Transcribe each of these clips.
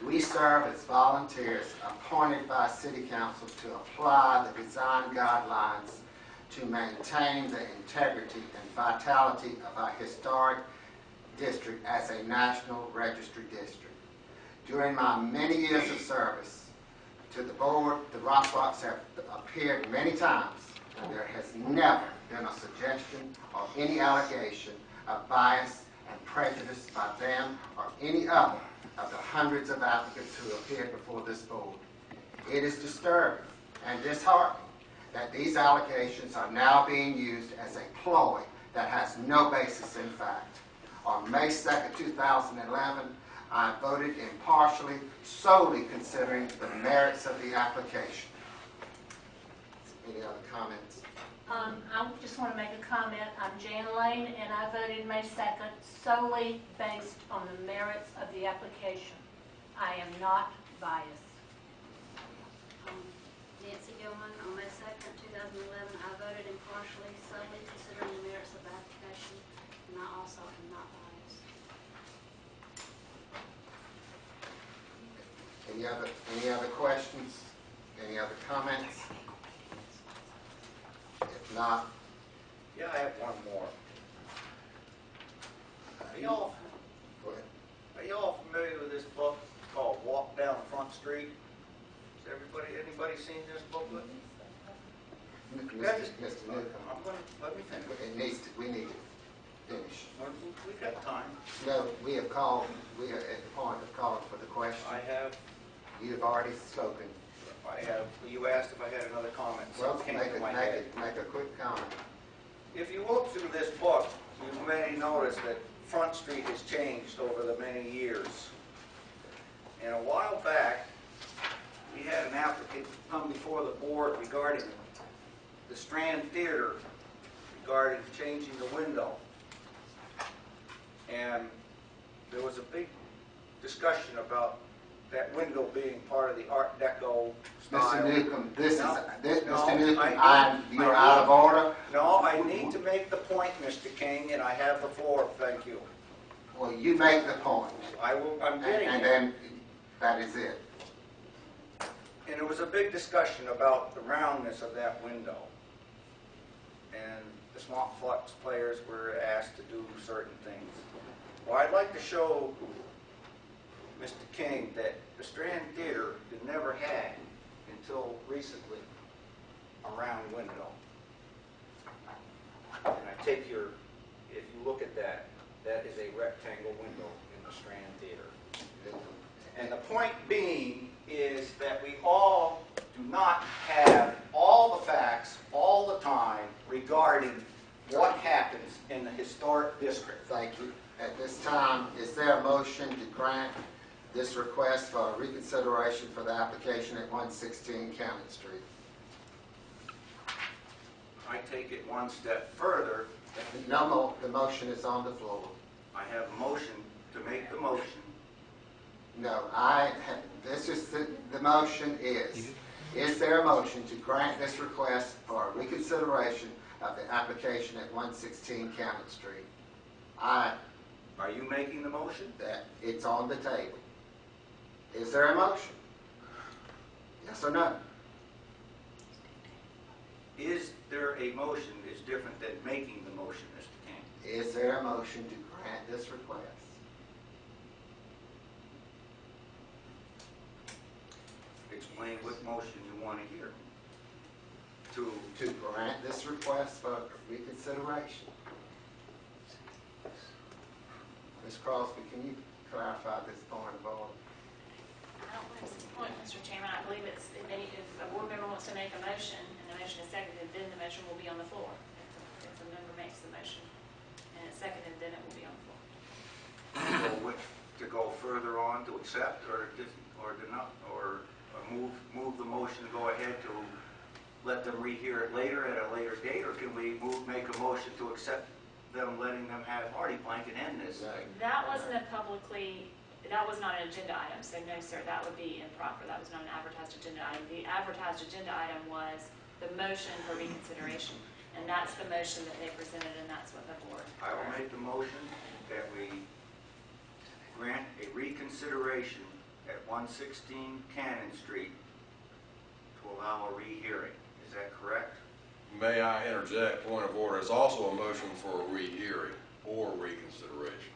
We serve as volunteers appointed by City Council to apply the design guidelines to maintain the integrity and vitality of our historic district as a National Registry District. During my many years of service to the board, the Rothrops have appeared many times, and there has never been a suggestion or any allegation of bias and prejudice by them or any other of the hundreds of applicants who appeared before this board. It is disturbing and disheartening that these allegations are now being used as a ploy that has no basis in fact. On May 2nd, 2011, I voted impartially, solely considering the merits of the application. Any other comments? I just want to make a comment. I'm Jan Lane, and I voted May 2nd solely based on the merits of the application. I am not biased. Nancy Gilman, on May 2nd, 2011, I voted impartially, solely considering the merits of the application, and I also am not biased. Any other questions? Any other comments? If not, Yeah, I have one more. go ahead. Are y'all familiar with this book called Walk Down Front Street? Has anybody seen this booklet? Mr. Newcomb, Let me finish. we need to finish. We've got time. No, we are at the point of calling for the question. You have already spoken. You asked if I had another comment. Well, Something make came to a my head. quick comment. If you look through this book, you may notice that Front Street has changed over the many years. And a while back, we had an applicant come before the board regarding the Strand Theater, regarding changing the window. And there was a big discussion about that window being part of the Art Deco style. Mr. Newcomb, No, you're out of order. No, I need to make the point, Mr. King, and I have the floor. Thank you. Well, you make the point. I'm getting And it. then that is it. And there was a big discussion about the roundness of that window. And the Swamp Flux players were asked to do certain things. Well, I'd like to show Mr. King that the Strand Theater never had, until recently, a round window. And I take if you look at that, that is a rectangle window in the Strand Theater. And the point being is that we all do not have all the facts all the time regarding what happens in the historic district. Thank you. At this time, is there a motion to grant this request for reconsideration for the application at 116 Cannon Street? I take it one step further. No more. The motion is on the floor. I have a motion to make the motion. No, this is the motion is there a motion to grant this request for reconsideration of the application at 116 Cannon Street? Are you making the motion? That it's on the table. Is there a motion? Yes or no? Is there a motion is different than making the motion, Mr. King. Is there a motion to grant this request? Explain what motion you want to hear. To grant this request for reconsideration. Ms. Crosby, can you clarify this point of order? I don't believe it's a point, Mr. Chairman. I believe if a board member wants to make a motion and the motion is seconded, then the motion will be on the floor. If the member makes the motion and it's seconded, then it will be on the floor. To go further on to accept or move the motion to go ahead to let them rehear it later at a later date, or can we make a motion to accept them, letting them have Hardy Plank and end this? That wasn't that was not an agenda item, so no, sir, that would be improper. That was not an advertised agenda item. The advertised agenda item was the motion for reconsideration, and that's the motion that they presented, and that's what the board. I will make the motion that we grant a reconsideration at 116 Cannon Street to allow a rehearing. Is that correct? May I interject, point of order, there's also a motion for a rehearing or reconsideration,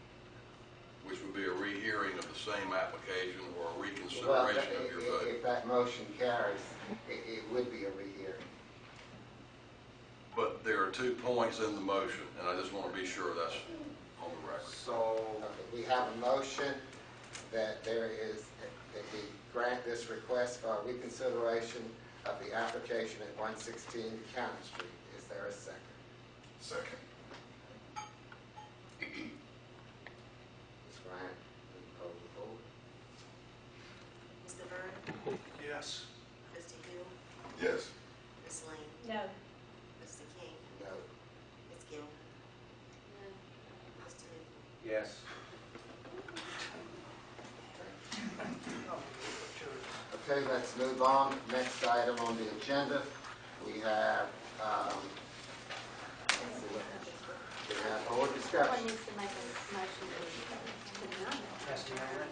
which would be a rehearing of the same application or a Well, reconsideration of your vote. if that motion carries, it would be a rehearing. But there are 2 points in the motion, and I just want to be sure that's on the record. So, Okay, we have a motion that that we grant this request for reconsideration of the application at 116 Cannon Street. Is there a second? Second. Ms. Bryant, will you poll the board? Mr. Byrd? yes. Mr. Hill? Yes. Ms. Lane? No. Mr. King? No. Ms. Gill? No. Mr. Newcomb? Yes. Okay, let's move on. Next item on the agenda, we have, let's see what, we have board Someone discussion. needs to make a motion to deny it. Trustee Allen?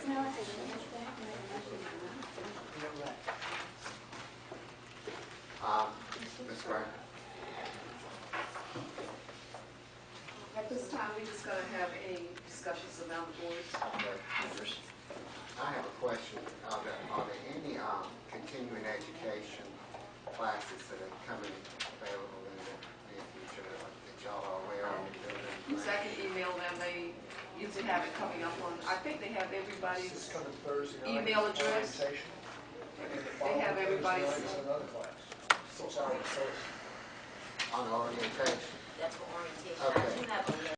No, I think they have to make a motion to deny it. You're right. Ms. Bryant? At this time, we're just going to have any discussions around the board's members. I have a question. Are there any continuing education classes that are coming available in the near future that y'all are aware of? So I can email them, they usually have it coming up on, I think they have everybody's This coming Thursday night. email address. Orientation. And the They have following everybody's- Thursday night is another class. 6 hours. On orientation? That's for orientation. Okay. I do have a